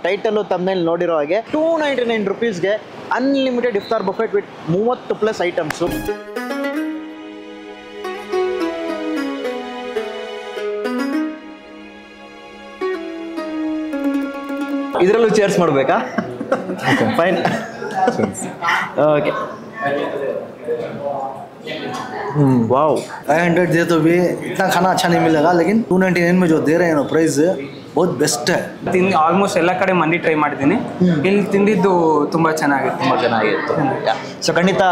Title ತಮ್ಮನೇಲಿ ನೋಡಿರೋ ಹಾಗೆ 299 rupeesಗೆ unlimited iftar buffet with 30+ items. ಇದರಲ್ಲೂ ಚೇರ್ಸ್ ಮಾಡಬೇಕಾ? ಫೈನ್. ओके वाओ 500 दे तो भी इतना खाना अच्छा नहीं मिलेगा, लेकिन 299 में जो दे रहे हैं ना प्राइस बहुत ಬೆಸ್ಟ್ है. ಆಲ್ಮೋಸ್ಟ್ ಎಲ್ಲ ಕಡೆ ಮಂಡಿ ಟ್ರೈ ಮಾಡಿದ್ದೀನಿ, ಇಲ್ಲಿ ತಿಂದಿದ್ದು ತುಂಬ ಚೆನ್ನಾಗಿತ್ತು. ಸೊ ಖಂಡಿತ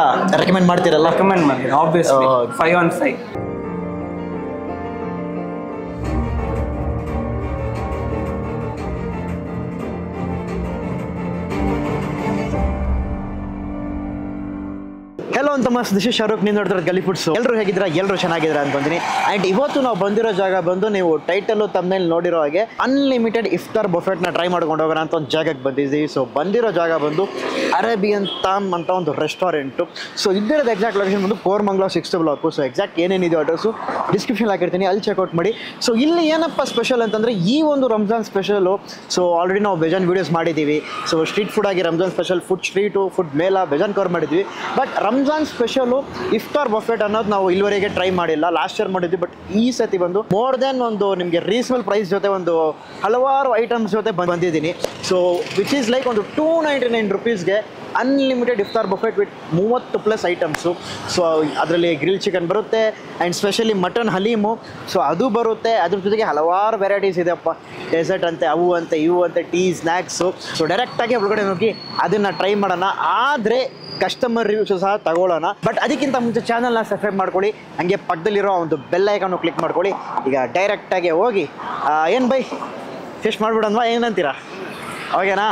ರೆಕಮೆಂಡ್ ಮಾಡ್ತೀರಲ್ಲ? ರೆಕಮೆಂಡ್ ಮಾಡ್ತೀನಿ ಆಬ್ವಿಯಸ್ಲಿ. 5 on 5. ಹೆಲೋ ಅಂತ ಮಸ್ತ್, ದಿಸ್ ಇಸ್ ಶಾರುಖ್, ನೀವು ನೋಡ್ತಾರೆ ಗಲಿ ಫುಡ್ಸ್. ಎಲ್ಲರೂ ಹೇಗಿದ್ದೀರಾ? ಎಲ್ಲರೂ ಚೆನ್ನಾಗಿದ್ದೀರಾ ಅನ್ಕೊಂತೀನಿ. ಆ್ಯಂಡ್ ಇವತ್ತು ನಾವು ಬಂದಿರೋ ಜಾಗ ಬಂದು ನೀವು ಟೈಟಲ್ ತಮ್ಮನೇಲಿ ನೋಡಿರೋ ಹಾಗೆ ಅನ್ಲಿಮಿಟೆಡ್ ಇಫ್ತಾರ್ ಬಫೆಟ್ನ ಟ್ರೈ ಮಾಡ್ಕೊಂಡು ಹೋಗೋಣ ಅಂತ ಒಂದು ಜಾಗಕ್ಕೆ ಬಂದಿದ್ದೀವಿ. ಸೊ ಬಂದಿರೋ ಜಾಗ ಬಂದು ಅರೇಬಿಯನ್ ತಾಮ್ ಅಂತ ಒಂದು ರೆಸ್ಟೋರೆಂಟು. ಸೊ ಇದ್ದಿರೋದು ಎಕ್ಸಾಕ್ಟ್ ಲೊಕೇಶನ್ ಬಂದು Koramangala 6th block. So exact ಏನೇನಿದೆ ಅಡ್ರೆಸ್ಸು ಡಿಸ್ಕ್ರಿಪ್ಷನ್ ಹಾಕಿರ್ತೀನಿ, ಅಲ್ಲಿ ಚೆಕ್ಔಟ್ ಮಾಡಿ. ಸೊ ಇಲ್ಲಿ ಏನಪ್ಪ ಸ್ಪೆಷಲ್ ಅಂತಂದರೆ ಈ ಒಂದು ರಂಜಾನ್ ಸ್ಪೆಷಲು. ಸೊ ಆಲ್ರೆಡಿ ನಾವು ಬೇಜಾನ್ ವೀಡಿಯೋಸ್ ಮಾಡಿದ್ದೀವಿ. ಸೊ ಸ್ಟ್ರೀಟ್ ಫುಡ್ ಆಗಿ Ramzan special, food street, food ಮೇಲ ಬೇಜಾನ್ ಕವರ್ ಮಾಡಿದ್ವಿ. But Ramzan special iftar Buffett ಅನ್ನೋದು ನಾವು ಇಲ್ಲಿವರೆಗೆ ಟ್ರೈ ಮಾಡಿಲ್ಲ. ಲಾಸ್ಟ್ ಇಯರ್ ಮಾಡಿದ್ವಿ, ಬಟ್ ಈ ಸತಿ ಬಂದು ಮೋರ್ ದೆನ್ ಒಂದು ನಿಮಗೆ ರೀಸನಬಲ್ ಪ್ರೈಸ್ ಜೊತೆ ಒಂದು ಹಲವಾರು ಐಟಮ್ಸ್ ಜೊತೆ ಬಂದಿದ್ದೀನಿ. ಸೊ ವಿಚ್ ಈಸ್ ಲೈಕ್ ಒಂದು 299 rupeesಗೆ unlimited iftar buffet with 30+ items. So ಅದರಲ್ಲಿ ಗ್ರಿಲ್ ಚಿಕನ್ ಬರುತ್ತೆ and specially mutton haleem. So ಅದು ಬರುತ್ತೆ, ಅದ್ರ ಜೊತೆಗೆ ಹಲವಾರು ವೆರೈಟೀಸ್ ಇದೆಯಪ್ಪ. ಡೆಸರ್ಟ್ ಅಂತೆ, ಅವು ಅಂತೆ, ಇವು ಅಂತೆ, ಟೀ, ಸ್ನ್ಯಾಕ್ಸು. ಸೊ ಡೈರೆಕ್ಟಾಗಿ ಒಳಗಡೆ ಹೋಗಿ ಅದನ್ನು ಟ್ರೈ ಮಾಡೋಣ. ಆದರೆ ಕಸ್ಟಮರ್ ರಿವ್ಯೂಸು ಸಹ ತಗೊಳ್ಳೋಣ. ಬಟ್ ಅದಕ್ಕಿಂತ ಮುಂಚೆ ಚಾನಲ್ನ ಸಬ್ಸ್ಕ್ರೈಬ್ ಮಾಡ್ಕೊಳ್ಳಿ, ಹಂಗೆ ಪಕ್ಕದಲ್ಲಿರೋ ಒಂದು ಬೆಲ್ ಐಕಾನು ಕ್ಲಿಕ್ ಮಾಡ್ಕೊಳ್ಳಿ. ಈಗ ಡೈರೆಕ್ಟಾಗಿ ಹೋಗಿ ಏನು ಬೈ ಫಿಶ್ ಮಾಡಿಬಿಡೋಣವಾ, ಏನಂತೀರಾ? ಓಕೆನಾ?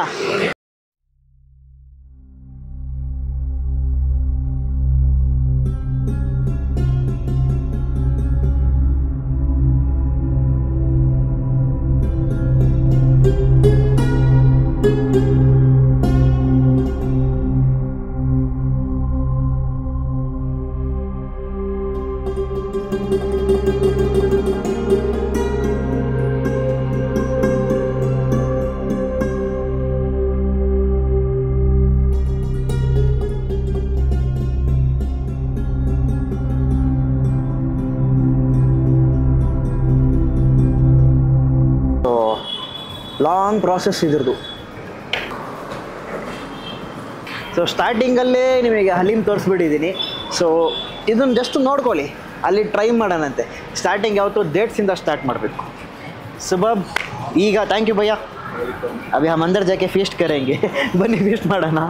ಲಾಂಗ್ ಪ್ರಾಸೆಸ್ ಇದ್ರದ್ದು. ಸೊ ಸ್ಟಾರ್ಟಿಂಗಲ್ಲೇ ನಿಮಗೆ ಹಲೀಮ್ ತೋರಿಸ್ಬಿಟ್ಟಿದ್ದೀನಿ. ಸೊ ಇದನ್ನು ಜಸ್ಟ್ ನೋಡ್ಕೊಳ್ಳಿ, ಅಲ್ಲಿ ಟ್ರೈ ಮಾಡೋಣಂತೆ. ಸ್ಟಾರ್ಟಿಂಗ್ ಯಾವತ್ತು ಡೇಟ್ಸಿಂದ ಸ್ಟಾರ್ಟ್ ಮಾಡಬೇಕು. ಸುಬಬ್ ಈಗ ಥ್ಯಾಂಕ್ ಯು ಭಯ್ಯ. ಅಭಿ ಹಮ್ ಅಂದರ್ ಜಾಕೆ ಫೀಸ್ಟ್ ಕರೆಂಗೆ, ಬನ್ನಿ ಫೀಸ್ಟ್ ಮಾಡೋಣ.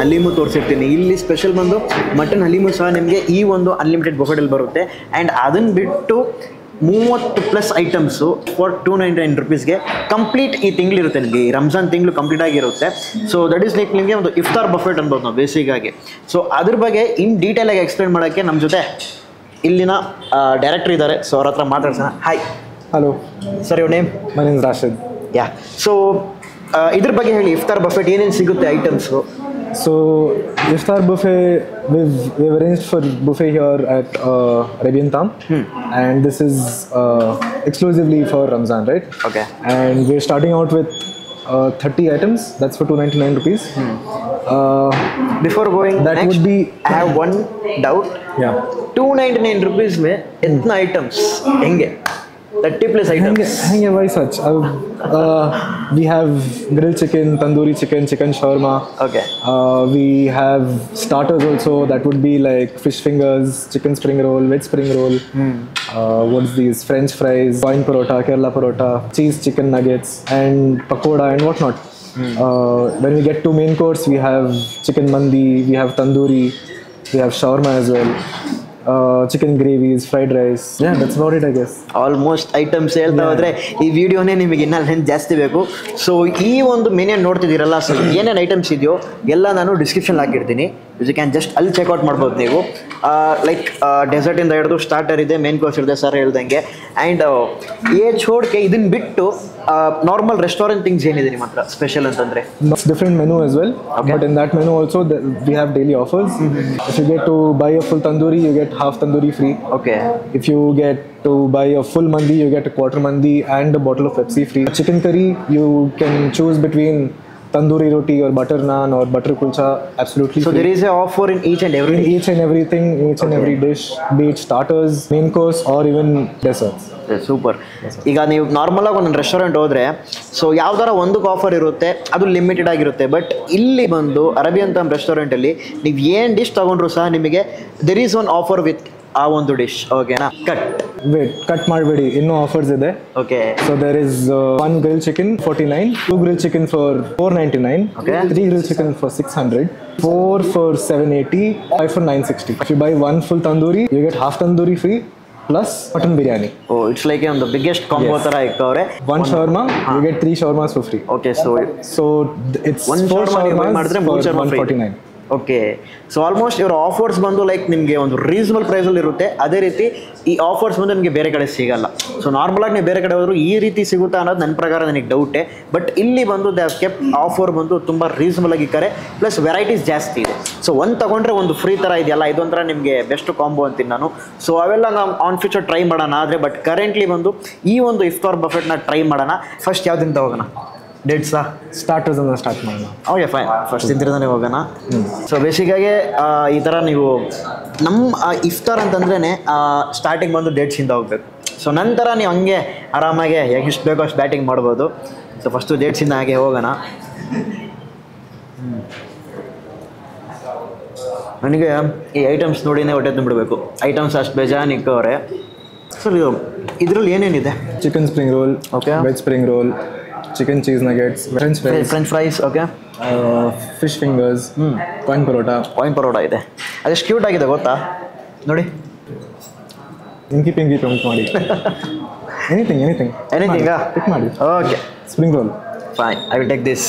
ಹಲೀಮು ತೋರಿಸಿರ್ತೀನಿ. ಇಲ್ಲಿ ಸ್ಪೆಷಲ್ ಬಂದು ಮಟನ್ ಹಲೀಮು ಸಹ ನಿಮಗೆ ಈ ಒಂದು ಅನ್ಲಿಮಿಟೆಡ್ ಬಫೆಟಲ್ಲಿ ಬರುತ್ತೆ. ಆ್ಯಂಡ್ ಅದನ್ನು ಬಿಟ್ಟು 30+ ಐಟಮ್ಸು ಫಾರ್ 299 rupeesಗೆ ಕಂಪ್ಲೀಟ್ ಈ ತಿಂಗಳಿರುತ್ತೆ. ನಿಮಗೆ ಈ ರಂಜಾನ್ ತಿಂಗಳು ಕಂಪ್ಲೀಟ್ ಆಗಿರುತ್ತೆ. ಸೊ ದಟ್ ಈಸ್ ಲೈಕ್ ನಿಮಗೆ ಒಂದು ಇಫ್ತಾರ್ ಬಫೆಟ್ ಅನ್ಬೋದು ನಾವು ಬೇಸಿಗಾಗಿ. ಸೊ ಅದ್ರ ಬಗ್ಗೆ ಇನ್ ಡೀಟೇಲಾಗಿ ಎಕ್ಸ್ಪ್ಲೇನ್ ಮಾಡೋಕ್ಕೆ ನಮ್ಮ ಜೊತೆ ಇಲ್ಲಿನ ಡೈರೆಕ್ಟರ್ ಇದ್ದಾರೆ. ಸೊ ಅವ್ರ ಹತ್ರ ಮಾತಾಡ್ಸೋಣ. Hi. Hello sir, your name? My name is Rashid. Yeah. So ಇದ್ರ ಬಗ್ಗೆ ಹೇಳಿ, ಇಫ್ತಾರ್ ಬಫೆಟ್ ಏನೇನು ಸಿಗುತ್ತೆ items? So Iftar buffet, we've arranged for buffet here at Arabian Tam, and this is exclusively for Ramzan, right? Okay. And we're starting out with 30 items. That's for 299 rupees. Before going that next, would be, I have one doubt. Yeah. 299 rupees में इतना items हेंगे? 30+ items. Hang why such? We have grilled chicken, tandoori chicken, chicken shawarma. Okay. We have starters also. That would be like fish fingers, chicken spring roll, veg spring roll. What's these? French fries, coin parota, Kerala parota, cheese chicken nuggets, and pakoda and whatnot. When we get to main course, we have chicken mandi, we have tandoori, we have shawarma as well. chicken gravies, fried rice. Yeah, that's about it, I guess. Almost items ಹೇಳ್ತಾ ಹೋದ್ರೆ ಈ ವಿಡಿಯೋನೇ ನಿಮಗೆ ಇನ್ನೂ length ಜಾಸ್ತಿ ಬೇಕು. So ಈ ಒಂದು menu ನೋಡ್ತಿದ್ದೀರಲ್ಲ, so ಏನೇನು ಐಟಮ್ಸ್ ಇದೆಯೋ ಎಲ್ಲ ನಾನು ಡಿಸ್ಕ್ರಿಪ್ಷನ್ ಹಾಕಿರ್ತೀನಿ. ಯು ಕ್ಯಾನ್ ಜಸ್ಟ್ ಅಲ್ಲಿ ಚೆಕ್ಔಟ್ ಮಾಡ್ಬೋದು ನೀವು. ಲೈಕ್ ಡೆಸರ್ಟಿಂದ ಹಿಡಿದು ಸ್ಟಾರ್ಟರ್ ಇದೆ, ಮೇನ್ ಕೋರ್ಸ್ ಇದೆ ಸರ್ ಹೇಳ್ದಂಗೆ. ಆ್ಯಂಡ್ ಛೋಡ್ಕೆ ಇದನ್ನು ಬಿಟ್ಟು ನಾರ್ಮಲ್ ರೆಸ್ಟೋರೆಂಟ್ ಥಿಂಗ್ಸ್ ಏನಿದೆ ನಿಮ್ಮ ಹತ್ರ ಸ್ಪೆಷಲ್ ಅಂತಂದರೆ? It's different menu as well, but in that menu also we have daily offers. If you get to buy a full tandoori, you get half tandoori free. Okay. If you get to buy a full mandi, you get a quarter mandi and a bottle of Pepsi free. Chicken curry, you can choose between tandoori roti or butter naan or butter kulcha, absolutely so free. There is a offer in each and In every. each and everything, each and every dish, be it starters, main course or even desserts. Super. ಈಗ ನೀವು ನಾರ್ಮಲಾಗಿ ಒಂದೊಂದು restaurant ಹೋದರೆ so ಯಾವ್ದಾರ ಒಂದಕ್ಕೆ offer ಇರುತ್ತೆ, ಅದು limited ಆಗಿರುತ್ತೆ. ಬಟ್ ಇಲ್ಲಿ ಬಂದು ಅರೇಬಿಯನ್ ತಮ್ ರೆಸ್ಟೋರೆಂಟಲ್ಲಿ ನೀವು ಏನು ಡಿಶ್ ತೊಗೊಂಡ್ರು ಸಹ ನಿಮಗೆ there is one offer with ಆ ಒಂದು ಡಿಶ್. ಓಕೆನಾ? ಕಟ್ Wait, cut ಮಾಡಬೇಡಿ, ಇನ್ನೂ ಆಫರ್ಸ್ ಇದೆ. Okay. So there is one grilled chicken 49, two grilled chicken for 499, Okay. three grilled chicken for 600, four for 780, five for 960. If you buy one full tandoori, you get half tandoori free plus mutton biryani. Oh, it's like ಒಂದು biggest combo ಥರ ಇಕ್ಕವ್ರೆ. One shawarma, you get three shawarmas for free. Okay. So So it's ಒಂದು four ಶಾರ್ಮಾ ನೀವು shawarmas ಮಾಡಿದ್ರೆ for 3 ಶಾರ್ಮಾ free. 149. Okay. So almost ಇವರ offers ಬಂದು like ನಿಮಗೆ ಒಂದು ರೀಸನಬಲ್ ಪ್ರೈಸಲ್ಲಿ ಇರುತ್ತೆ. ಅದೇ ರೀತಿ ಈ ಆಫರ್ಸ್ ಬಂದು ನಿಮಗೆ ಬೇರೆ ಕಡೆ ಸಿಗಲ್ಲ. ಸೊ ನಾರ್ಮಲಾಗಿ ನೀವು ಬೇರೆ ಕಡೆ ಹೋದ್ರು ಈ ರೀತಿ ಸಿಗುತ್ತಾ ಅನ್ನೋದು ನನ್ನ ಪ್ರಕಾರ ನನಗೆ ಡೌಟೇ. ಬಟ್ ಇಲ್ಲಿ ಬಂದು ದೇ ಹ್ಯಾವ್ ಕೆಪ್ ಆಫರ್ ಬಂದು ತುಂಬ ರೀಸನಬಲ್ ಆಗಿದ್ದಾರೆ, ಪ್ಲಸ್ ವೆರೈಟೀಸ್ ಜಾಸ್ತಿ ಇದೆ. ಸೊ ಒಂದು ತೊಗೊಂಡ್ರೆ ಒಂದು ಫ್ರೀ ಥರ ಇದೆಯಲ್ಲ, ಇದೊಂಥರ ನಿಮಗೆ ಬೆಸ್ಟ್ ಕಾಂಬೋ ಅಂತೀನಿ ನಾನು. ಸೊ ಅವೆಲ್ಲ ನಾವು ಆನ್ ಫ್ಯೂಚರ್ ಟ್ರೈ ಮಾಡೋಣ. ಆದರೆ ಬಟ್ ಕರೆಂಟ್ಲಿ ಬಂದು ಈ ಒಂದು ಇಫ್ತಾರ್ ಬಫೆಟ್ನ ಟ್ರೈ ಮಾಡೋಣ. ಫಸ್ಟ್ ಯಾವ್ದಿಂದ ಹೋಗೋಣ? ಡೇಟ್ಸಾ? Starters ಅನ್ನ ಸ್ಟಾರ್ಟ್ ಮಾಡೋಣ. ಓಕೆ ಫೈನ್, ಫಸ್ಟ್ ತಿಂದಿರೋದೇ ಹೋಗೋಣ. ಸೊ ಬೇಸಿಕಾಗಿ ಈ ಥರ ನೀವು ನಮ್ಮ ಇಫ್ತಾರ್ ಅಂತಂದ್ರೇ ಸ್ಟಾರ್ಟಿಂಗ್ ಬಂದು ಡೇಟ್ಸಿಂದ ಹೋಗ್ಬೇಕು. ಸೊ ನಂತರ ನೀವು ಹಂಗೆ ಆರಾಮಾಗಿ ಎಷ್ಟು ಬೇಕೋ ಅಷ್ಟು ಬ್ಯಾಟಿಂಗ್ ಮಾಡ್ಬೋದು. ಸೊ ಫಸ್ಟು ಡೇಟ್ಸಿಂದ ಹಾಗೆ ಹೋಗೋಣ. ನನಗೆ ಈ ಐಟಮ್ಸ್ ನೋಡಿನೇ ಹೊಟ್ಟೆ ತುಂಬಿಡಬೇಕು. ಐಟಮ್ಸ್ ಅಷ್ಟು ಬೇಜಾನ್ ಇಕ್ಕವ್ರೆ. ಸರ್ ಇದರಲ್ಲಿ ಏನೇನಿದೆ? Chicken spring roll, Okay. veg spring roll, chicken cheese nuggets, french fries, French fries. Okay. fish fingers, coin parota. Coin parotta ಇದೆ. ಅದೆಷ್ಟು ಕ್ಯೂಟ್ ಆಗಿದೆ ಗೊತ್ತಾ ನೋಡಿ. ಇಂಕಿ ಪಿಂಕಿ ಪಂಕ್ ಮಾಡಿ. Anything. Anything, Pick ಮಾಡಿ. Okay Spring roll. Fine, I will take this.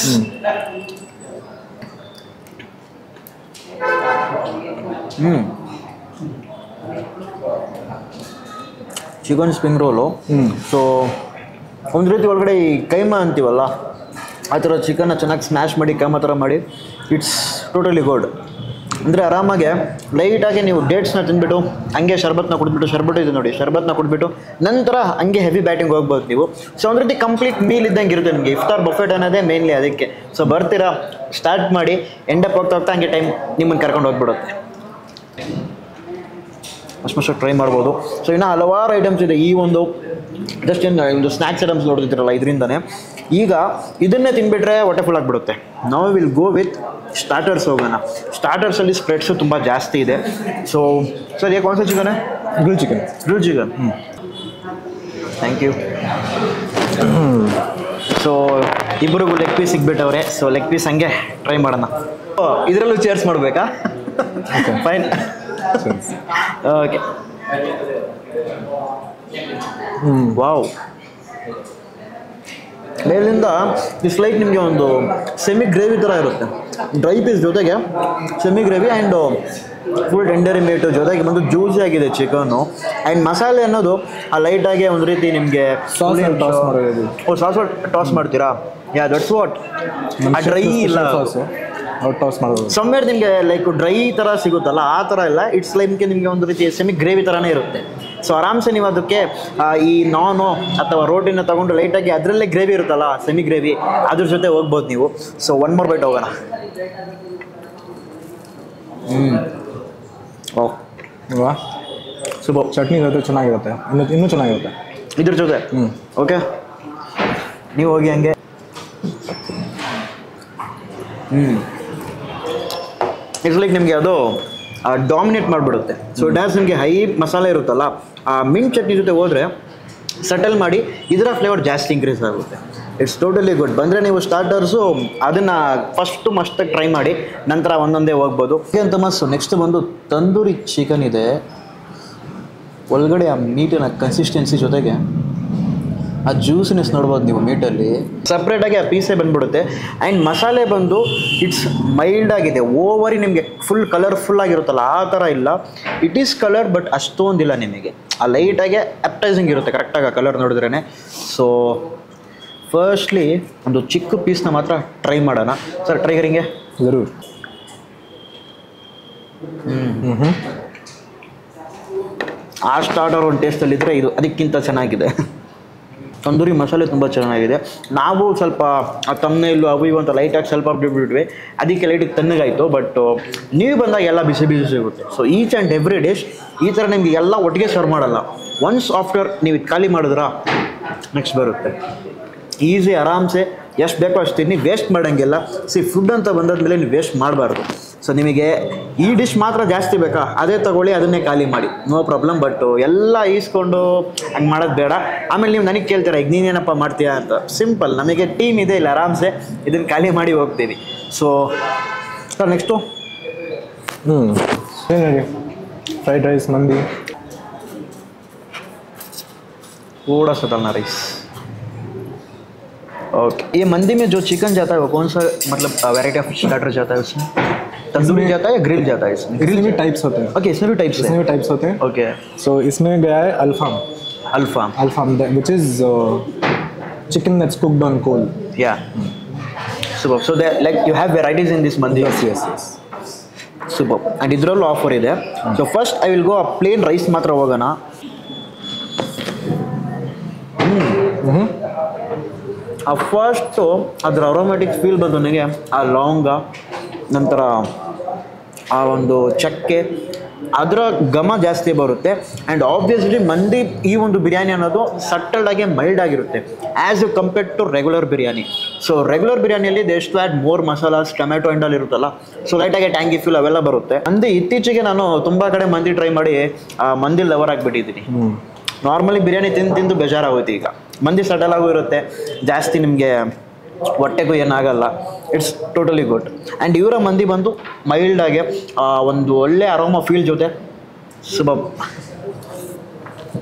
Chicken spring roll. So ಒಂದು ರೀತಿ ಒಳಗಡೆ ಈ ಕೈಮಾ ಅಂತೀವಲ್ಲ, ಆ ಥರ ಚಿಕನ್ನ ಚೆನ್ನಾಗಿ ಸ್ಮ್ಯಾಶ್ ಮಾಡಿ ಕೈಮಾ ಥರ ಮಾಡಿ, ಇಟ್ಸ್ ಟೋಟಲಿ ಗುಡ್. ಅಂದರೆ ಆರಾಮಾಗೆ ಲೈಟಾಗಿ ನೀವು ಡೇಟ್ಸ್ನ ತಿಂದ್ಬಿಟ್ಟು ಹಂಗೆ ಶರ್ಬತ್ನ ಕುಡಿದ್ಬಿಟ್ಟು, ಶರ್ಬತ್ತು ಇದೆ ನೋಡಿ, ಶರ್ಬತ್ನ ಕುಡಿದ್ಬಿಟ್ಟು ನಂತರ ಹಂಗೆ ಹೆವಿ ಬ್ಯಾಟಿಂಗ್ ಹೋಗ್ಬೋದು ನೀವು. ಸೊ ಒಂದು ರೀತಿ ಕಂಪ್ಲೀಟ್ ಮೀಲ್ ಇದ್ದಂಗೆ ಇರುತ್ತೆ ನಿಮಗೆ. ಇಫ್ತಾರ್ ಬಫೆಟ್ ಅನ್ನೋದೇ ಮೇನ್ಲಿ ಅದಕ್ಕೆ. ಸೊ ಬರ್ತೀರಾ, ಸ್ಟಾರ್ಟ್ ಮಾಡಿ, ಎಂಡಪ್ ಹೋಗ್ತಾ ಹಂಗೆ ಟೈಮ್ ನಿಮ್ಮನ್ನು ಕರ್ಕೊಂಡು ಹೋಗ್ಬಿಡುತ್ತೆ. ಅಷ್ಟು ಟ್ರೈ ಮಾಡ್ಬೋದು. ಸೊ ಇನ್ನೂ ಹಲವಾರು ಐಟಮ್ಸ್ ಇದೆ. ಈ ಒಂದು ಜಸ್ಟ್ ಒಂದು ಸ್ನ್ಯಾಕ್ಸ್ ಐಟಮ್ಸ್ ನೋಡ್ತಿದ್ದೀರಲ್ಲ, ಇದರಿಂದನೇ ಈಗ ಇದನ್ನೇ ತಿನ್ಬಿಟ್ರೆ ಹೊಟ್ಟೆ ಫುಲ್ ಆಗಿಬಿಡುತ್ತೆ. ನಾವು ವಿಲ್ ಗೋ ವಿತ್ ಸ್ಟಾರ್ಟರ್ಸ್ ಹೋಗೋಣ. ಸ್ಟಾರ್ಟರ್ಸಲ್ಲಿ ಸ್ಪ್ರೆಡ್ಸು ತುಂಬ ಜಾಸ್ತಿ ಇದೆ. ಸೊ ಸರ್ ಏ ಕೌನ್ಸ chicken? Grilled chicken. Grill chicken. Thank you. So ಇಬ್ಬರಿಗೂ ಲೆಗ್ ಪೀಸ್ ಸಿಗ್ಬಿಟ್ಟವ್ರೆ. ಸೊ ಲೆಗ್ ಪೀಸ್ ಹಂಗೆ ಟ್ರೈ ಮಾಡೋಣ. ಇದರಲ್ಲೂ ಚೇರ್ಸ್ ಮಾಡಬೇಕಾ? ಫೈನ್. ಓಕೆ. ವಾವ್, ಮೇಲಿಂದ ಇಟ್ಸ್ ಲೈಕ್ ನಿಮಗೆ ಒಂದು ಸೆಮಿ ಗ್ರೇವಿ ಥರ ಇರುತ್ತೆ. ಡ್ರೈ ಪೀಸ್ ಜೊತೆಗೆ semi gravy and full tender meat ಜೊತೆಗೆ ಬಂದು ಜ್ಯೂಸಿ ಆಗಿದೆ ಚಿಕನ್ನು. ಆ್ಯಂಡ್ ಮಸಾಲೆ ಅನ್ನೋದು ಆ ಲೈಟಾಗಿ ಒಂದು ರೀತಿ ನಿಮಗೆ Sauce ಅಲ್ಲಿ toss ಮಾಡೋದು. ಸಾಸ್ ಟಾಸ್ ಮಾಡ್ತೀರಾ? ಯಾ, ದಟ್ಸ್ ವಾಟ್. ಆ ಡ್ರೈ ಇಲ್ಲ, ಅವ್ರು ಟಾಸ್ ಮಾಡೋದು. ಸಮ್ವೇರ್ ನಿಮಗೆ ಲೈಕ್ ಡ್ರೈ ಥರ ಸಿಗುತ್ತಲ್ಲ, ಆ ಥರ ಇಲ್ಲ. ಇಟ್ಸ್ ಲೈಕ್ ನಿಮಗೆ ಒಂದು ರೀತಿ ಸೆಮಿ ಗ್ರೇವಿ ಥರನೇ ಇರುತ್ತೆ. ಸೊ ಆರಾಮ್ಸೆ ನೀವು ಅದಕ್ಕೆ ಈ ನಾನು ಅಥವಾ ರೋಟಿನ ತೊಗೊಂಡು ಲೈಟಾಗಿ ಅದರಲ್ಲೇ ಗ್ರೇವಿ ಇರುತ್ತಲ್ಲ, ಸೆಮಿ ಗ್ರೇವಿ, ಅದ್ರ ಜೊತೆ ಹೋಗ್ಬೋದು ನೀವು. ಸೊ ಒನ್ ಮೋರ್ ಬೈಟ್ ಹೋಗೋಣ. ಓಹ್ ವಾ, ಸೂಪರ್. ಚಟ್ನಿ ಜೊತೆ ಚೆನ್ನಾಗಿರುತ್ತೆ, ಇನ್ನೂ ಚೆನ್ನಾಗಿರುತ್ತೆ ಇದ್ರ ಜೊತೆ. ಓಕೆ, ನೀವು ಹೋಗಿ ಹಂಗೆ. ಇಟ್ಸ್ ಲೈಕ್ ನಿಮಗೆ ಅದು ಡಾಮಿನೇಟ್ ಮಾಡಿಬಿಡುತ್ತೆ. ಸೊ ಡ್ಯಾನ್ಸ್ ನಿಮಗೆ ಹೈ ಮಸಾಲೆ ಇರುತ್ತಲ್ಲ, ಆ ಮಿಂಟ್ ಚಟ್ನಿ ಜೊತೆ ಹೋದರೆ ಸಟಲ್ ಮಾಡಿ ಇದರ ಫ್ಲೇವರ್ ಜಾಸ್ತಿ ಇನ್ಕ್ರೀಸ್ ಆಗುತ್ತೆ. It's totally good. ಬಂದರೆ ನೀವು ಸ್ಟಾರ್ಟರ್ಸು ಅದನ್ನು ಫಸ್ಟು ಮಸ್ತಾಗಿ ಟ್ರೈ ಮಾಡಿ, ನಂತರ ಒಂದೊಂದೇ ಹೋಗ್ಬೋದು ಅಂತ ಮಸ್ಸು. ನೆಕ್ಸ್ಟ್ ಬಂದು ತಂದೂರಿ ಚಿಕನ್ ಇದೆ. ಒಳಗಡೆ ಆ ಮೀಟಿನ ಕನ್ಸಿಸ್ಟೆನ್ಸಿ ಜೊತೆಗೆ ಆ ಜ್ಯೂಸಿನೆಸ್ ನೋಡ್ಬೋದು ನೀವು ಮೀಟಲ್ಲಿ. ಸಪ್ರೇಟಾಗಿ ಆ ಪೀಸೇ ಬಂದ್ಬಿಡುತ್ತೆ. ಆ್ಯಂಡ್ ಮಸಾಲೆ ಬಂದು ಇಟ್ಸ್ ಮೈಲ್ಡ್ ಆಗಿದೆ. ಓವರಿ ನಿಮಗೆ ಫುಲ್ ಕಲರ್ಫುಲ್ ಆಗಿರುತ್ತಲ್ಲ ಆ ಥರ ಇಲ್ಲ. ಇಟ್ ಈಸ್ ಕಲರ್ ಬಟ್ ಅಷ್ಟೊಂದಿಲ್ಲ ನಿಮಗೆ. ಆ ಲೈಟಾಗೆ ಅಪ್ಟೈಸಿಂಗ್ ಇರುತ್ತೆ ಕರೆಕ್ಟಾಗಿ ಆ ಕಲರ್ ನೋಡಿದ್ರೇ. ಸೊ ಫಸ್ಟ್ಲಿ ಒಂದು ಚಿಕ್ಕ ಪೀಸ್ನ ಮಾತ್ರ ಟ್ರೈ ಮಾಡೋಣ. ಸರ್ ಟ್ರೈ ಕರಿಂಗೆ ಜರೂರ್. ಆ ಸ್ಟಾರ್ಟರ್ ಒಂದು ಟೇಸ್ಟಲ್ಲಿದ್ದರೆ ಇದು ಅದಕ್ಕಿಂತ ಚೆನ್ನಾಗಿದೆ. ತಂದೂರಿ ಮಸಾಲೆ ತುಂಬ ಚೆನ್ನಾಗಿದೆ. ನಾವು ಸ್ವಲ್ಪ ಆ ತಮ್ಮನೇಲು ಅವು ಇವು ಅಂತ ಲೈಟಾಗಿ ಸ್ವಲ್ಪ ಬಿಟ್ಬಿಟ್ವಿ, ಅದಕ್ಕೆ ಲೈಟಿಗೆ ತಣ್ಣಗಾಯಿತು. ಬಟ್ ನೀವು ಬಂದಾಗ ಎಲ್ಲ ಬಿಸಿ ಬಿಸಿ ಸಿಗುತ್ತೆ. So each and every dish ಈ ಥರ ನಿಮಗೆ ಎಲ್ಲ ಒಟ್ಟಿಗೆ ಸರ್ವ್ ಮಾಡಲ್ಲ. ಒನ್ಸ್ ಆಫ್ಟರ್ ನೀವು ಇದು ಖಾಲಿ ಮಾಡಿದ್ರಾ ನೆಕ್ಸ್ಟ್ ಬರುತ್ತೆ. ಈಸಿ ಆರಾಮ್ಸೆ ಎಷ್ಟು ಬೇಕೋ ಅಷ್ಟು ತಿನ್ನಿ, ವೇಸ್ಟ್ ಮಾಡೋಂಗಿಲ್ಲ. ಫುಡ್ ಅಂತ ಬಂದಾದ್ಮೇಲೆ ನೀವು ವೇಸ್ಟ್ ಮಾಡಬಾರ್ದು. ಸೊ ನಿಮಗೆ ಈ ಡಿಶ್ ಮಾತ್ರ ಜಾಸ್ತಿ ಬೇಕಾ, ಅದೇ ತೊಗೊಳ್ಳಿ, ಅದನ್ನೇ ಖಾಲಿ ಮಾಡಿ, ನೋ ಪ್ರಾಬ್ಲಮ್. ಬಟ್ ಎಲ್ಲ ಈಸ್ಕೊಂಡು ಹಂಗೆ ಮಾಡೋದು ಬೇಡ. ಆಮೇಲೆ ನೀವು ನನಗೆ ಕೇಳ್ತೀರಾ ಈಗ ನೀನೇನಪ್ಪ ಮಾಡ್ತೀಯಾ ಅಂತ. ಸಿಂಪಲ್, ನಮಗೆ ಟೀಮ್ ಇದೆ ಇಲ್ಲ, ಆರಾಮ್ಸೆ ಇದನ್ನು ಖಾಲಿ ಮಾಡಿ ಹೋಗ್ತೀವಿ. So sir next fried rice मंदी थोड़ा सा डालना राइस. ओके, ये मंदी में जो चिकन जाता है वो कौन सा मतलब वैरायटी ऑफ स्टार्टर जाता है उसमें? तंदूरी जाता है या ग्रिल जाता है इसमें? ग्रिल में टाइप्स होते हैं. ओके, इसमें भी टाइप्स होते हैं. ओके, सो इसमें गया है Alfaham which is chicken that's cooked on coal. Yeah. Superb. So there, like you have varieties in this mandi. Yes. Superb. And idrallu offer ಇದೆ. So first I will go a plain rice ಮಾತ್ರ ಹೋಗೋಣ. ಆ first ಅದರ aromatic feel ಬಂದು ನನಗೆ ಆ ಲವಂಗ, ನಂತರ ಆ ಒಂದು ಚಕ್ಕೆ, ಅದರ ಘಮ ಜಾಸ್ತಿ ಬರುತ್ತೆ. ಆ್ಯಂಡ್ ಆಬ್ವಿಯಸ್ಲಿ ಮಂದಿ ಈ ಒಂದು ಬಿರಿಯಾನಿ ಅನ್ನೋದು ಸಟಲ್ಡಾಗಿ ಮೈಲ್ಡ್ ಆಗಿರುತ್ತೆ as you compared to regular biryani. So regular ಬಿರಿಯಾನಿಯಲ್ಲಿ they to add more masalas, tomato and ಅಲ್ಲಿ ಇರುತ್ತಲ್ಲ, ಸೊ ಲೈಟಾಗಿ ಟ್ಯಾಂಗಿ ಫೀಲ್ ಅವೆಲ್ಲ ಬರುತ್ತೆ. ಮಂದಿ ಇತ್ತೀಚೆಗೆ ನಾನು ತುಂಬ ಕಡೆ ಮಂದಿ ಟ್ರೈ ಮಾಡಿ ಮಂದಿ ಲವರ್ ಆಗಿಬಿಟ್ಟಿದ್ದೀನಿ. ನಾರ್ಮಲಿ ಬಿರಿಯಾನಿ ತಿಂದು ಬೇಜಾರಾಗುತ್ತೆ. ಈಗ ಮಂದಿ ಸಟಲ್ ಆಗು ಇರುತ್ತೆ, ಜಾಸ್ತಿ ನಿಮಗೆ ಹೊಟ್ಟೆಗೂ ಏನಾಗಲ್ಲ. It's totally good. ಆ್ಯಂಡ್ ಇವರ ಮಂದಿ ಬಂದು ಮೈಲ್ಡಾಗಿ ಒಂದು ಒಳ್ಳೆ ಅರೋಮಾ ಫೀಲ್ ಜೊತೆ ಸುಬಬ್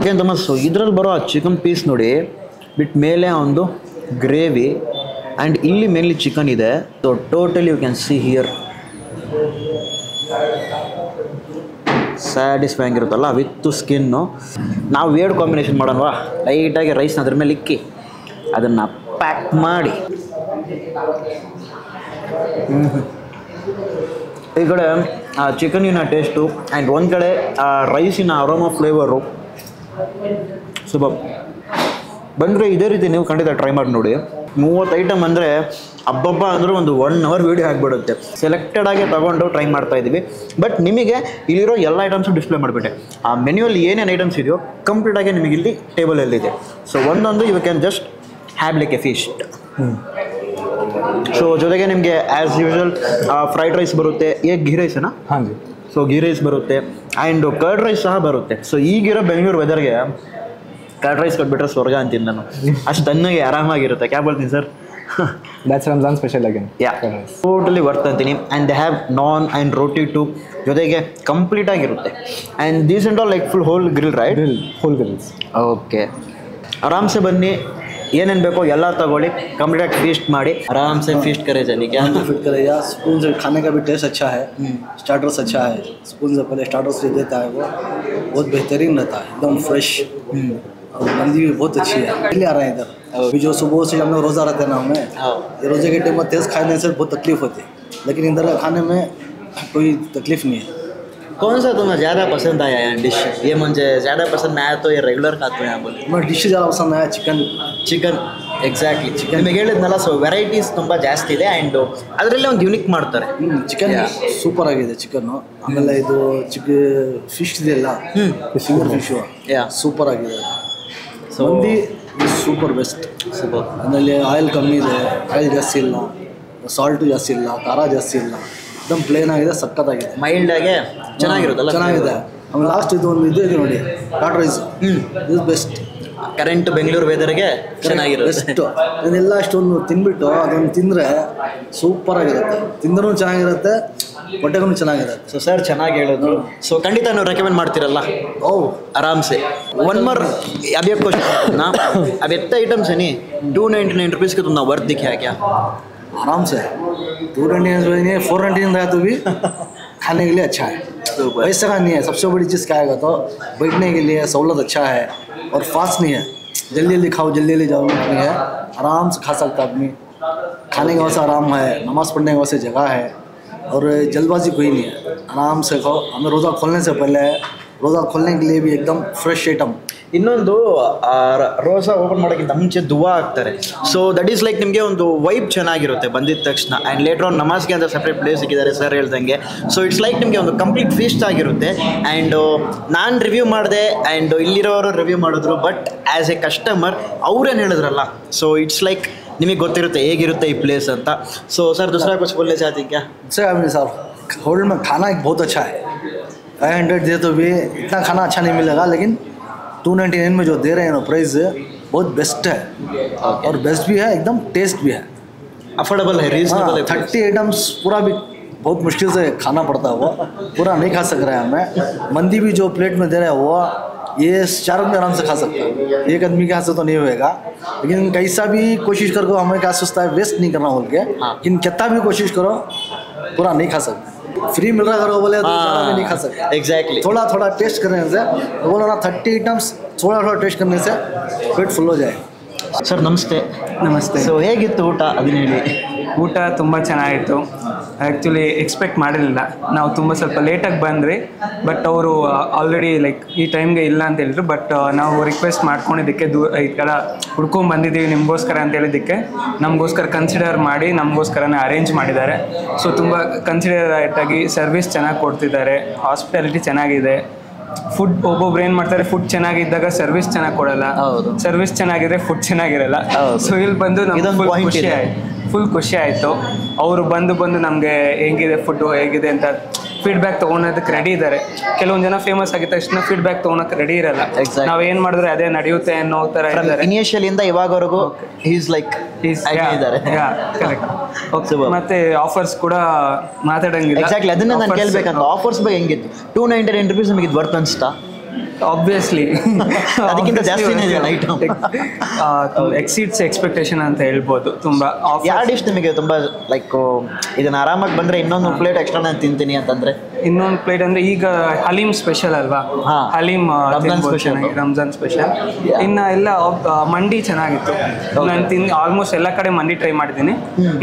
ಏನು ತುಂಬ. ಸೊ ಇದ್ರಲ್ಲಿ ಬರೋ ಆ ಚಿಕನ್ ಪೀಸ್ ನೋಡಿ, ಬಿಟ್ಟು ಮೇಲೆ ಒಂದು ಗ್ರೇವಿ ಆ್ಯಂಡ್ ಇಲ್ಲಿ ಮೇನ್ಲಿ ಚಿಕನ್ ಇದೆ. So totally you can see here satisfying ಇರುತ್ತಲ್ಲ ವಿತ್ ಸ್ಕಿನ್ನು. ನಾವು ವೇಡ್ ಕಾಂಬಿನೇಷನ್ ಮಾಡೋಣವಾ, ಲೈಟಾಗಿ ರೈಸ್ನ ಅದ್ರ ಮೇಲೆ ಇಕ್ಕಿ ಅದನ್ನು ಪ್ಯಾಕ್ ಮಾಡಿ. ಈ ಕಡೆ ಆ ಚಿಕನಿನ ಟೇಸ್ಟು ಆ್ಯಂಡ್ ಒಂದು ಕಡೆ ಆ ರೈಸಿನ ಅರೋಮಾ ಫ್ಲೇವರು ಸುಬಬ್. ಬಂದರೆ ಇದೇ ರೀತಿ ನೀವು ಖಂಡಿತ ಟ್ರೈ ಮಾಡಿ ನೋಡಿ. 30 ಐಟಮ್ ಅಂದರೆ ಹಬ್ಬಬ್ಬ ಅಂದರೂ ಒಂದು 1 hour ವೀಡಿಯೋ ಆಗಿಬಿಡುತ್ತೆ. ಸೆಲೆಕ್ಟೆಡ್ ಆಗಿ ತೊಗೊಂಡು ಟ್ರೈ ಮಾಡ್ತಾಯಿದ್ದೀವಿ. ಬಟ್ ನಿಮಗೆ ಇಲ್ಲಿರೋ ಎಲ್ಲ ಐಟಮ್ಸು ಡಿಸ್ಪ್ಲೇ ಮಾಡಿಬಿಟ್ಟೆ. ಆ ಮೆನ್ಯೂಲ್ಲಿ ಏನೇನು ಐಟಮ್ಸ್ ಇದೆಯೋ ಕಂಪ್ಲೀಟಾಗಿ ನಿಮಗೆ ಇಲ್ಲಿ ಟೇಬಲಲ್ಲಿದೆ. ಸೊ ಒಂದೊಂದು you can just have like a feast. So ಜೊತೆಗೆ ನಿಮಗೆ ಆ್ಯಸ್ ಯೂಶುವಲ್ ಫ್ರೈಡ್ ರೈಸ್ ಬರುತ್ತೆ. ಗೀ ರೈಸನಾ? ಹಾಂ ಜಿ. ಸೊ ಗೀ ರೈಸ್ ಬರುತ್ತೆ ಆ್ಯಂಡ್ ಕರ್ಡ್ ರೈಸ್ ಸಹ ಬರುತ್ತೆ. ಸೊ ಈಗಿರೋ ಬೆಂಗಳೂರು ವೆದರ್ಗೆ ಕರ್ಡ್ ರೈಸ್ ಕೊಟ್ಬಿಟ್ರೆ ಸ್ವರ್ಗ ಅಂತೀನಿ ನಾನು. ಅಷ್ಟು ತಣ್ಣಗೆ ಆರಾಮಾಗಿರುತ್ತೆ. ಕ್ಯಾ ಬೋಲ್ತೀನಿ sir? That's Ramzan special again. Yeah, totally worth ಅಂತೀನಿ. And they have naan and roti too, ಜೊತೆಗೆ ಕಂಪ್ಲೀಟ್ ಆಗಿರುತ್ತೆ. And these and all like full whole grill right? Whole grills. Okay, ಆರಾಮ್ಸೆ ಬನ್ನಿ, ಏನೇನು ಬೇಕೋ ಎಲ್ಲ ತಗೊಳ್ಳಿ, ಕಂಪ್ಲೀಟಾಗಿ ಫೀಸ್ಟ್ ಮಾಡಿ, ಆರಾಮ್ಸೆ ಫೀಸ್ಟ್ करे जाने क्या फिट करेगा. स्पून से खाने का भी टेस्ट अच्छा है, स्टार्टर्स अच्छा है. स्पून से पहले स्टार्टर्स से देता है वो बहुत बेहतरीन रहता है, एकदम फ्रेश. और मंदी भी बहुत अच्छी है. पहले आ रहे हैं इधर. अभी जो सुबह से हम लोग रोज़ा रहते हैं ना, हमें ये रोज़े के टाइम में तेज़ खाने से बहुत तकलीफ होती है, लेकिन इधर का खाने में कोई तकलीफ नहीं है. कौन सा तुम्हें ज़्यादा पसंद आया है डिश? ये मुझे ज़्यादा पसंद आया तो ये रेगुलर खाते हैं बोले. मैं डिश ज़्यादा पसंद आया ಚಿಕನ್. ಎಕ್ಸಾಕ್ಟ್ಲಿ, ಚಿಕನ್ ನಿಮಗೆ ಹೇಳಿದ್ನಲ್ಲ. ಸೊ ವೆರೈಟೀಸ್ ತುಂಬ ಜಾಸ್ತಿ ಇದೆ ಆ್ಯಂಡ್ ಅದರಲ್ಲೇ ಒಂದು ಯೂನಿಕ್ ಮಾಡ್ತಾರೆ. ಚಿಕನ್ ಸೂಪರ್ ಆಗಿದೆ ಚಿಕನ್ನು. ಆಮೇಲೆ ಇದು ಫಿಶ್ ಇದೆಯಲ್ಲ, ಫಿಂಗರ್ ಫಿಶು ಸೂಪರ್ ಆಗಿದೆ. ಸೊ ಮಂದಿ ಸೂಪರ್ ಬೆಸ್ಟ್. ಸೂಪರ್. ಅದರಲ್ಲಿ ಆಯಿಲ್ ಕಮ್ಮಿ ಇದೆ, ಆಯಿಲ್ ಜಾಸ್ತಿ ಇಲ್ಲ, ಸಾಲ್ಟು ಜಾಸ್ತಿ ಇಲ್ಲ, ಖಾರ ಜಾಸ್ತಿ ಇಲ್ಲ, एकदम ಪ್ಲೇನ್ ಆಗಿದೆ, ಸಕ್ಕತ್ತಾಗಿದೆ, ಮೈಲ್ಡಾಗೆ ಚೆನ್ನಾಗಿರುತ್ತಲ್ಲ. ಚೆನ್ನಾಗಿದೆ. ಆಮೇಲೆ ಲಾಸ್ಟ್ ಇದು ಒಂದು ಇದು ಇದೆ ನೋಡಿ, ಟಾಟ್ ರೈಸ್. ಇದು ಬೆಸ್ಟ್. ಕರೆಂಟ್ ಬೆಂಗಳೂರು ವೆದರ್ಗೆ ಚೆನ್ನಾಗಿರುತ್ತೆ. ಬೆಸ್ಟ್. ಇದನ್ನೆಲ್ಲ ಅಷ್ಟೊಂದು ತಿನ್ಬಿಟ್ಟು ಅದೊಂದು ತಿಂದರೆ ಸೂಪರ್ ಆಗಿರುತ್ತೆ. ತಿಂದ್ರೂ ಚೆನ್ನಾಗಿರುತ್ತೆ, ಹೊಟ್ಟೆಗೂ ಚೆನ್ನಾಗಿದೆ. ಸೊ ಸರ್ ಚೆನ್ನಾಗಿ ಹೇಳಿದ್ರು. ಸೊ ಖಂಡಿತ ನೀವು ರೆಕಮೆಂಡ್ ಮಾಡ್ತೀರಲ್ಲ? ओ आराम से. वन मोर अभी एक क्वेश्चन ना, अब इतने आइटम्स है नहीं, 299 रुपीज़ के तुमने वर्थ दिखा क्या? आराम से 299 499 है तो भी खाने के लिए अच्छा है. पैसा का नहीं है. सबसे बड़ी चीज़ क्या आएगा तो बैठने के लिए सहूलत अच्छा है और फास्ट नहीं है. जल्दी जल्दी खाओ जल्दी जल्दी जाओ नहीं है. आराम से खा सकता आदमी. खाने का वैसा आराम है, नमाज़ पढ़ने का वैसे जगह है और जल्दबाजी कोई नहीं है. आराम से खाओ. हमें रोज़ा खोलने से पहले रोज़ा खोलने के लिए भी एकदम फ्रेश आइटम. ಇನ್ನೊಂದು ರೋಸಾ ಓಪನ್ ಮಾಡೋಕ್ಕಿಂತ ಮುಂಚೆ ದುವಾ ಆಗ್ತಾರೆ. ಸೊ ದಟ್ ಈಸ್ ಲೈಕ್ ನಿಮಗೆ ಒಂದು ವೈಬ್ ಚೆನ್ನಾಗಿರುತ್ತೆ ಬಂದಿದ್ದ ತಕ್ಷಣ. ಆ್ಯಂಡ್ ಲೇಟರ್ ಆನ್ ನಮಾಜ್ಗೆ ಅಂತ ಸಪ್ರೇಟ್ ಪ್ಲೇಸ್ ಸಿಕ್ಕಿದ್ದಾರೆ ಸರ್ ಹೇಳ್ದಂಗೆ. ಸೊ ಇಟ್ಸ್ ಲೈಕ್ ನಿಮಗೆ ಒಂದು ಕಂಪ್ಲೀಟ್ ಫೀಸ್ಟ್ ಆಗಿರುತ್ತೆ. ಆ್ಯಂಡ್ ನಾನು ರಿವ್ಯೂ ಮಾಡಿದೆ ಆ್ಯಂಡ್ ಇಲ್ಲಿರೋರು ರಿವ್ಯೂ ಮಾಡಿದ್ರು. ಬಟ್ ಆ್ಯಸ್ ಎ ಕಸ್ಟಮರ್ ಅವ್ರೇನು ಹೇಳಿದ್ರಲ್ಲ, ಸೊ ಇಟ್ಸ್ ಲೈಕ್ ನಿಮಗೆ ಗೊತ್ತಿರುತ್ತೆ ಹೇಗಿರುತ್ತೆ ಈ ಪ್ಲೇಸ್ ಅಂತ. ಸೊ ಸರ್ दूसरा कुछ बोलना चाहते हैं क्या? सर होटल में खाना बहुत अच्छा है. 500 दे तो भी इतना खाना अच्छा नहीं मिलेगा, लेकिन 299 में जो दे रहे हैं ना प्राइस बहुत बेस्ट है. और बेस्ट भी है, एकदम टेस्ट भी है, अफोर्डेबल है, रीजनेबल है. 30 आइटम्स पूरा भी बहुत मुश्किल से खाना पड़ता है, वो पूरा नहीं खा सक रहे हैं हमें. मंदी भी जो प्लेट में दे रहे हैं वो ये 4 आदमी आराम से खा सकते हैं. एक आदमी के हाथ से तो नहीं होएगा, लेकिन कैसा भी कोशिश करो. हमें क्या सोचता है वेस्ट नहीं करना बोल के, लेकिन कितना भी कोशिश करो पूरा नहीं खा सकते. फ्री मिल रहा करो बोले तो ज़्यादा भी नहीं खा सकते. एग्जैक्टली. थोड़ा थोड़ा टेस्ट करने से बोलो ना 30 आइटम्स थोड़ा थोड़ा टेस्ट करने से पेट फुल हो जाए. ಸರ್ ನಮಸ್ತೆ. ನಮಸ್ತೆ. ಸೊ ಹೇಗಿತ್ತು ಊಟ ಅದನ್ನ ಹೇಳಿ. ಊಟ ತುಂಬ ಚೆನ್ನಾಗಿತ್ತು. ಆ್ಯಕ್ಚುಲಿ ಎಕ್ಸ್ಪೆಕ್ಟ್ ಮಾಡಿರಲಿಲ್ಲ. ನಾವು ತುಂಬ ಸ್ವಲ್ಪ ಲೇಟಾಗಿ ಬಂದ್ರಿ, ಬಟ್ ಅವರು ಆಲ್ರೆಡಿ ಲೈಕ್ ಈ ಟೈಮ್ಗೆ ಇಲ್ಲ ಅಂತ ಹೇಳಿದ್ರು. ಬಟ್ ನಾವು ರಿಕ್ವೆಸ್ಟ್ ಮಾಡ್ಕೊಂಡಿದ್ದಕ್ಕೆ ಈ ಥರ ಹುಡ್ಕೊಂಡು ಬಂದಿದ್ದೀವಿ ನಿಮಗೋಸ್ಕರ ಅಂತ ಹೇಳಿದ್ದಕ್ಕೆ ನಮಗೋಸ್ಕರ ಕನ್ಸಿಡರ್ ಮಾಡಿ ನಮಗೋಸ್ಕರನೇ ಅರೇಂಜ್ ಮಾಡಿದ್ದಾರೆ. ಸೊ ತುಂಬ ಕನ್ಸಿಡರೇಟ್ ಆಗಿ ಸರ್ವಿಸ್ ಚೆನ್ನಾಗಿ ಕೊಡ್ತಿದ್ದಾರೆ, ಹಾಸ್ಪಿಟಾಲಿಟಿ ಚೆನ್ನಾಗಿದೆ. ಫುಡ್ ಒಬ್ಬೊಬ್ರು ಏನು ಮಾಡ್ತಾರೆ, ಫುಡ್ ಚೆನ್ನಾಗಿದ್ದಾಗ ಸರ್ವಿಸ್ ಚೆನ್ನಾಗಿ ಕೊಡಲ್ಲ, ಸರ್ವಿಸ್ ಚೆನ್ನಾಗಿದ್ರೆ ಫುಡ್ ಚೆನ್ನಾಗಿರಲ್ಲ. ಸೊ ಇಲ್ಲಿ ಬಂದು ನಮ್ಗೆ ಫುಲ್ ಖುಷಿ ಆಯಿತು. ಅವರು ಬಂದು ನಮಗೆ ಹೆಂಗಿದೆ ಫುಡ್ಡು ಹೇಗಿದೆ ಅಂತ ಫೀಡ್ಬ್ಯಾಕ್ ತೊಗೊಳೋದಕ್ಕೆ ರೆಡಿ ಇದ್ದಾರೆ. ಕೆಲವೊಂದು ಜನ ಫೇಮಸ್ ಆಗಿದ ತಕ್ಷಣ ಫೀಡ್ಬ್ಯಾಕ್ ತೊಗೊಳಕ್ಕೆ ರೆಡಿ ಇರಲ್ಲ. ನಾವು ಏನು ಮಾಡಿದ್ರೆ ಅದೇ ನಡೆಯುತ್ತೆ ಅನ್ನೋ ಥರ ಇದ್ದಾರೆ. ಇನಿಷಿಯಲಿಂದ ಇವಾಗವರೆಗೂ ಈಸ್ ಲೈಕ್ ಇದ್ದಾರೆ. ಕರೆಕ್ಟ್. ಮತ್ತೆ ಆಫರ್ಸ್ ಕೂಡ ಮಾತಾಡಂಗಿಲ್ಲ. ಎಕ್ಸಾಕ್ಟ್ಲಿ ಅದನ್ನ ನಾನು ಕೇಳಬೇಕಂತ. ಆಫರ್ಸ್ ಬಗ್ಗೆ ಹೆಂಗಿತ್ತು? 299 rupees ನಮಗೆ ಇದು ವರ್ತ್ ಅನ್ಸ್ತಾ? ಆಬ್ವಿಯಸ್ಲಿ ಅದಕ್ಕಿಂತ ಜಾಸ್ತಿನೇ ಇದೆ ಐಟಮ್. ಎಕ್ಸೀಡ್ಸ್ ಎಕ್ಸ್ಪೆಕ್ಟೇಷನ್ ಅಂತ ಹೇಳ್ಬೋದು. ತುಂಬಾ ಯಾವ ಡಿಶ್ ನಿಮಗೆ ತುಂಬಾ ಲೈಕ್ ಇದನ್ನ ಆರಾಮಾಗಿ ಬಂದ್ರೆ ಇನ್ನೊಂದು ಪ್ಲೇಟ್ ಎಕ್ಸ್ಟ್ರಾ ನಾನು ತಿಂತೀನಿ ಅಂತಂದ್ರೆ? ಇನ್ನೊಂದು ಪ್ಲೇಟ್ ಅಂದ್ರೆ ಈಗ ಹಲೀಮ್ ಸ್ಪೆಷಲ್ ಅಲ್ವಾ? ಹಲೀಮ್ ರಂಜಾನ್ ಸ್ಪೆಷಲ್. ಇನ್ನ ಎಲ್ಲ ಮಂಡಿ ಚೆನ್ನಾಗಿತ್ತು. ನಾನು ಆಲ್ಮೋಸ್ಟ್ ಎಲ್ಲ ಕಡೆ ಮಂಡಿ ಟ್ರೈ ಮಾಡಿದ್ದೀನಿ.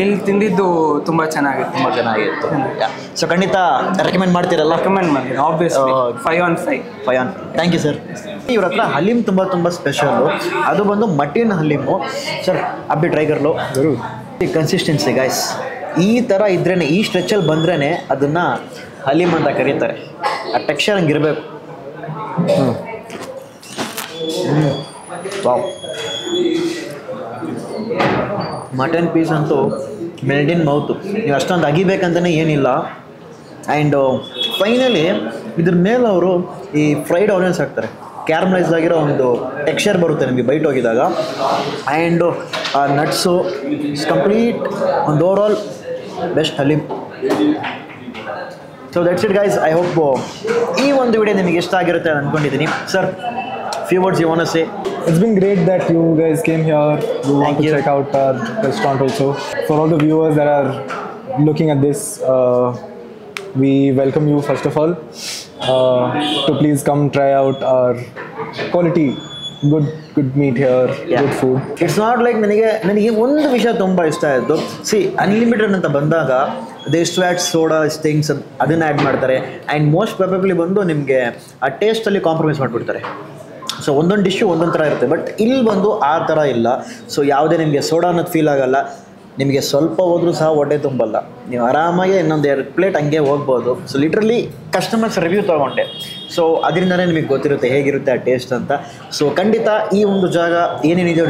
ಇಲ್ಲಿ ತಿಂದಿದ್ದು ತುಂಬಾ ಚೆನ್ನಾಗಿತ್ತು. ಸೊ ಖಂಡಿತ ರೆಕಮೆಂಡ್ ಮಾಡ್ತೀರಲ್ಲ? ರೆಕಮೆಂಡ್ ಮಾಡ್ತೀನಿ obviously. 5 on 5. Thank you sir. ಇವ್ರ ಹತ್ರ ಹಲೀಮ್ ತುಂಬ ಸ್ಪೆಷಲ್ಲು. ಅದು ಬಂದು ಮಟನ್ ಹಲೀಮು. ಸರ್ ಅಬ್ಬಿ ಟ್ರೈ ಕರ್ಲೋ. ಕನ್ಸಿಸ್ಟೆನ್ಸಿ ಗೈಸ್ ಈ ಥರ ಇದ್ರೇ, ಈ ಸ್ಟ್ರೆಚಲ್ಲಿ ಬಂದ್ರೇ ಅದನ್ನು ಹಲೀಮ್ ಅಂತ ಕರೀತಾರೆ. ಆ ಟೆಕ್ಸ್ಚರ್ ಹಂಗಿರಬೇಕು. ವಾವ್. ಮಟನ್ ಪೀಸ್ ಅಂತೂ ಮೆಲ್ಟ್ ಇನ್ ಮೌತು. ನೀವು ಅಷ್ಟೊಂದು ಅಗಿಬೇಕಂತಲೇ ಏನಿಲ್ಲ. ಆ್ಯಂಡ್ ಫೈನಲಿ ಇದ್ರ ಮೇಲೆ ಅವರು ಈ ಫ್ರೈಡ್ ಆನಿಯನ್ಸ್ ಹಾಕ್ತಾರೆ. ಕ್ಯಾರಮಲೈಸ್ ಆಗಿರೋ ಒಂದು ಟೆಕ್ಸ್ಚರ್ ಬರುತ್ತೆ ನಿಮಗೆ ಬೈಟ್ ಹೋಗಿದಾಗ. ಆ್ಯಂಡ್ ಆ ನಟ್ಸು ಕಂಪ್ಲೀಟ್ ಒಂದು over all best haleem. So that's it guys. I hope ಈ ಒಂದು ವಿಡಿಯೋ ನಿಮಗೆ ಇಷ್ಟ ಆಗಿರುತ್ತೆ ಅಂತ ಅಂದ್ಕೊಂಡಿದ್ದೀನಿ. Sir few words you want to say? It's been great that you guys came here. You want to check out our restaurant also. For all the viewers that are looking at this, we welcome you first of all to please come try out our quality good meat here, good food. It's not like ನನಗೆ ಒಂದು ವಿಷಯ ತುಂಬ ಇಷ್ಟ ಆಯಿತು. C unlimited ಅಂತ ಬಂದಾಗ they stat soda things ಅದನ್ನು add ಮಾಡ್ತಾರೆ. ಆ್ಯಂಡ್ ಮೋಸ್ಟ್ ಪ್ರಾಬಬ್ಲಿ ಬಂದು ನಿಮಗೆ ಆ ಟೇಸ್ಟಲ್ಲಿ ಕಾಂಪ್ರಮೈಸ್ ಮಾಡಿಬಿಡ್ತಾರೆ. ಸೊ ಒಂದೊಂದು ಡಿಶ್ಶು ಒಂದೊಂದು ಥರ ಇರುತ್ತೆ. ಬಟ್ ಇಲ್ಲಿ ಬಂದು ಆ ಥರ ಇಲ್ಲ. ಸೊ ಯಾವುದೇ ನಿಮಗೆ ಸೋಡಾ ಅನ್ನೋದು ಫೀಲ್ ಆಗೋಲ್ಲ. ನಿಮಗೆ ಸ್ವಲ್ಪ ಹೋದರೂ ಸಹ ಹೊಟ್ಟೆ ತುಂಬಲ್ಲ. ನೀವು ಆರಾಮಾಗಿ ಇನ್ನೊಂದು 2 ಪ್ಲೇಟ್ ಹಂಗೆ ಹೋಗ್ಬೋದು. ಸೊ ಲಿಟ್ರಲಿ ಕಸ್ಟಮರ್ಸ್ ರಿವ್ಯೂ ತೊಗೊಂಡೆ. ಸೊ ಅದರಿಂದನೇ ನಿಮಗೆ ಗೊತ್ತಿರುತ್ತೆ ಹೇಗಿರುತ್ತೆ ಆ ಟೇಸ್ಟ್ ಅಂತ. ಸೊ ಖಂಡಿತ ಈ ಒಂದು ಜಾಗ ಏನೇನಿದೆಯೋ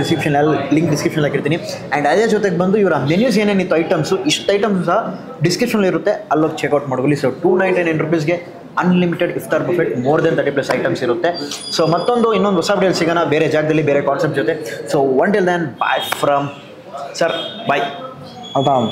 ಲಿಂಕ್ ಡಿಸ್ಕ್ರಿಪ್ಷನ್ ಹಾಕಿರ್ತೀನಿ. ಆ್ಯಂಡ್ ಅದೇ ಜೊತೆಗೆ ಬಂದು ಇವರ ಮೆನ್ಯೂಸ್ ಏನೇನಿತ್ತು ಐಟಮ್ಸು, ಇಷ್ಟು ಐಟಮ್ಸ್ ಸಹ ಡಿಸ್ಕ್ರಿಪ್ಷನಲ್ಲಿ ಇರುತ್ತೆ. ಅಲ್ಲೋಗಿ ಚೆಕ್ಔಟ್ ಮಾಡ್ಕೊಳ್ಳಿ. ಸೊ 299 rupeesಗೆ ಅನ್ಲಿಮಿಟೆಡ್ ಇಫ್ತಾರ್ ಬಫೆಟ್, ಮೋರ್ ದೆನ್ 30+ ಐಟಮ್ಸ್ ಇರುತ್ತೆ. ಸೊ ಇನ್ನೊಂದು ಹೊಸ ವಿಡಿಯೋಲಿ ಸಿಗೋಣ ಬೇರೆ ಜಾಗದಲ್ಲಿ ಬೇರೆ ಕಾನ್ಸೆಪ್ಟ್ ಜೊತೆ. So until then, bye from sir. Bye. Atam.